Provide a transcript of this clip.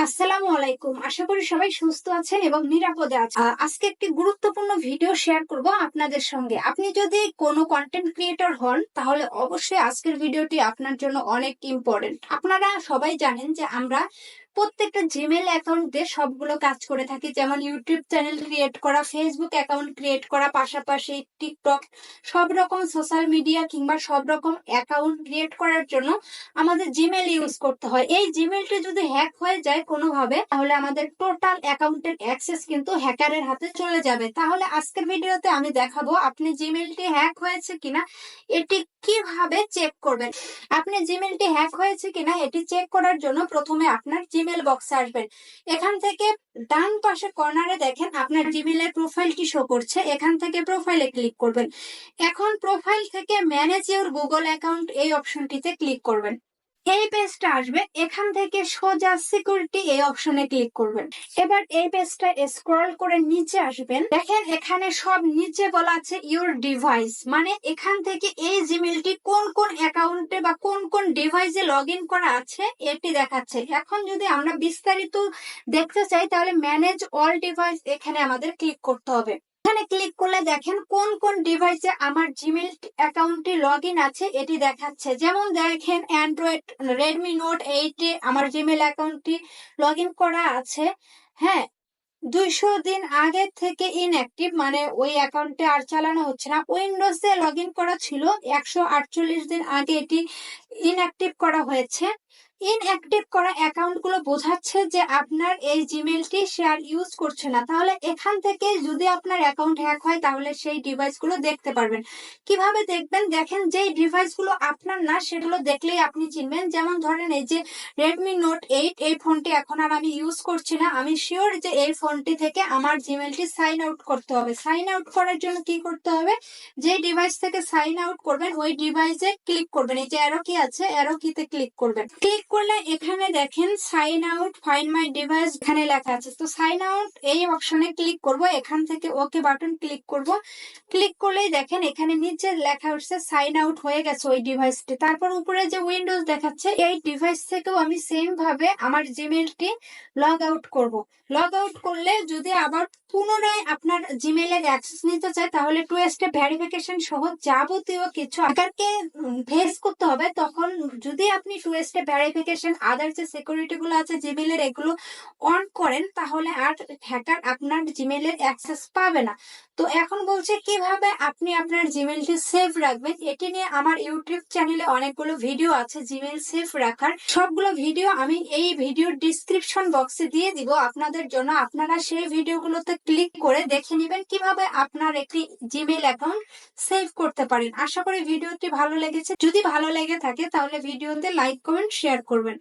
আসসালামু আলাইকুম। আশা করি সবাই সুস্থ আছেন এবং নিরাপদে আছেন। আজকে একটি গুরুত্বপূর্ণ ভিডিও শেয়ার করব আপনাদের সঙ্গে। আপনি যদি কোনো কন্টেন্ট ক্রিয়েটর হন তাহলে অবশ্যই আজকের ভিডিওটি আপনার জন্য অনেক ইম্পর্টেন্ট। আপনারা সবাই জানেন যে আমরা প্রত্যেকটা জিমেল অ্যাকাউন্ট দিয়ে সবগুলো কাজ করে থাকি, যেমন ইউটিউব চ্যানেল ক্রিয়েট করা, ফেসবুক অ্যাকাউন্ট ক্রিয়েট করা, পাশাপাশি টিকটক, সব রকম সোশ্যাল মিডিয়া কিংবা সব রকম অ্যাকাউন্ট ক্রিয়েট করার জন্য আমাদের জিমেল ইউজ করতে হয়। এই জিমেলটি যদি হ্যাক হয়ে যায় কোনোভাবে, তাহলে আমাদের টোটাল অ্যাকাউন্টের অ্যাক্সেস কিন্তু হ্যাকারের হাতে চলে যাবে। তাহলে আজকের ভিডিওতে আমি দেখাবো আপনি জিমেলটি হ্যাক হয়েছে কিনা এটি কিভাবে চেক করবেন। আপনি জিমেলটি হ্যাক হয়েছে কিনা এটি চেক করার জন্য প্রথমে আপনার জিমেল বক্সে আসবেন। এখান থেকে ডান পাশে কর্নারে দেখেন আপনার জিমেলের প্রোফাইলটি শো করছে, এখান থেকে প্রোফাইলে ক্লিক করবেন। এখন প্রোফাইল থেকে ম্যানেজ ইউর গুগল অ্যাকাউন্ট এই অপশনটিতে ক্লিক করবেন। এই পেজটা আসবে, এখান থেকে সোজা সিকিউরিটি এই অপশনে ক্লিক করবেন। এবার এই পেজটা স্ক্রল করে নিচে আসবেন, দেখেন এখানে সব নিচে বলা আছে ইউর ডিভাইস, মানে এখান থেকে এই জিমেলটি কোন কোন অ্যাকাউন্টে বা কোন কোন ডিভাইসে লগ ইন করা আছে এটি দেখাচ্ছে। এখন যদি আমরা বিস্তারিত দেখতে চাই তাহলে ম্যানেজ অল ডিভাইস এখানে আমাদের ক্লিক করতে হবে। এখানে ক্লিক করলে দেখেন কোন কোন ডিভাইসে আমার জিমেল অ্যাকাউন্টটি লগ ইন আছে এটি দেখাচ্ছে। যেমন দেখেন অ্যান্ড্রয়েড রেডমি নোট 8 এ আমার জিমেল অ্যাকাউন্টটি লগ ইন করা আছে। হ্যাঁ, 200 দিন আগে থেকে ইনঅ্যাক্টিভ, মানে ওই অ্যাকাউন্টে আর চালানো হচ্ছে না। উইন্ডোজে লগ ইন করা ছিল, 148 দিন আগে এটি ইনঅ্যাক্টিভ করা হয়েছে। ইনঅ্যাক্টিভ করা অ্যাকাউন্ট গুলো বোঝাচ্ছে যে আপনার এই জিমেলটি সে আর ইউজ করছে না। তাহলে এখান থেকে যদি আপনার অ্যাকাউন্ট হ্যাক হয় তাহলে সেই ডিভাইস গুলো দেখতে পারবেন। কিভাবে দেখবেন? দেখেন যেই ডিভাইস গুলো আপনার না সেগুলো দেখলেই আপনি চিনবেন। যেমন ধরেন এই যে রেডমি নোট 8 এই ফোনটি এখন আর আমি ইউজ করছি না, আমি শিওর যে এই ফোনটি থেকে আমার জিমেলটি সাইন আউট করতে হবে। সাইন আউট করার জন্য কি করতে হবে? যে ডিভাইস থেকে সাইন আউট করবেন ওই ডিভাইসে ক্লিক করবেন, এই যে অ্যারো কি আছে অ্যারো কিতে ক্লিক করবেন। ক্লিক করলে এখানে দেখেন sign out find my device এখানে লেখা আছে। তো সাইন আউট এই অপশনে ক্লিক করব, এখান থেকে ওকে বাটন ক্লিক করব। ক্লিক করলেই দেখেন এখানে নিচে লেখা উঠছে সাইন আউট হয়ে গেছে ওই ডিভাইসটি। তারপর উপরে যে উইন্ডোজ দেখাচ্ছে এই ডিভাইস থেকেও আমি সেম ভাবে আমার জিমেলটি লগ আউট করব। লগ আউট করলে যদি আবার পুনরায় আপনার জিমেলের অ্যাক্সেস নিতে চায় তাহলে 2 স্টেপ ভেরিফিকেশন সহ যাবতীয় কিছু হ্যাকারকে ফেস করতে হবে। তখন যদি আপনি 2 স্টেপ ভেরিফিকেশন আদার যে সিকিউরিটি গুলো আছে জিমেলের এগুলো অন করেন তাহলে আর হ্যাকার আপনার জিমেলের অ্যাক্সেস পাবে না। তো এখন বলছে কিভাবে আপনি আপনার জিমেলটি সেভ রাখবেন। এটি নিয়ে আমার ইউটিউব চ্যানেলে অনেকগুলো ভিডিও আছে জিমেল সেভ রাখার। সবগুলো ভিডিও আমি এই ভিডিওর ডিসক্রিপশন বক্সে দিয়ে দিব আপনাদের জন্য। আপনারা সেই ভিডিওগুলোতে ক্লিক করে দেখে নেবেন কিভাবে আপনার একটি জিমেল অ্যাকাউন্ট সেভ করতে পারেন। আশা করি ভিডিওটি ভালো লেগেছে। যদি ভালো লেগে থাকে তাহলে ভিডিওতে লাইক কমেন্ট শেয়ার করবেন।